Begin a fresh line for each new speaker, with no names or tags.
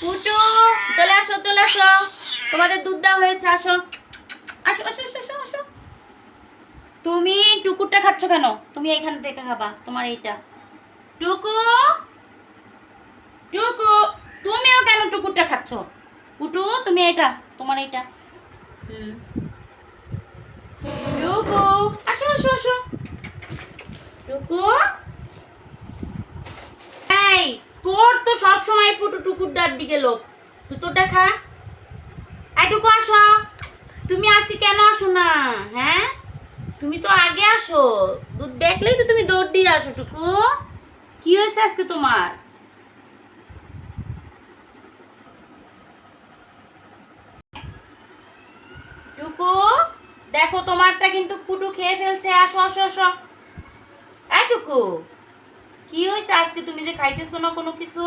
পুটু, চলে আসো চলে আসো, তোমাদের দুধ দেওয়া হয়েছে, আসো আসো আসো আসো আসো আসো। তুমি টুকুরটা খাচ্ছ কেন? তুমি এইখান থেকে খাবা, তোমার এইটা। টুকু, টুকু, তুমিও কেন টুকুরটা খাচ্ছ? পুটু, তুমি এটা, তোমার এইটা। হুম, টুকু, আসো আসো আসো। টুকু, এই, তোর তো সব সময় পুটু টুকুরটার দিকে লোক, তুই তোরটা খা। এটুকু আসো, তুমি আজকে কেন আসো না? হ্যাঁ, তুমি তো আগে আসো, দুধ দেখলেই তো তুমি দৌড় দিয়ে আসো। টুকু, কি হয়েছে আজকে তোমার? টুকু, দেখো তোমারটা কিন্তু পুটু খেয়ে ফেলছে, আসো আসো আসো। টুকু, কি হয়েছে আজকে? তুমি যে খাইতেছো না কোনো কিছু?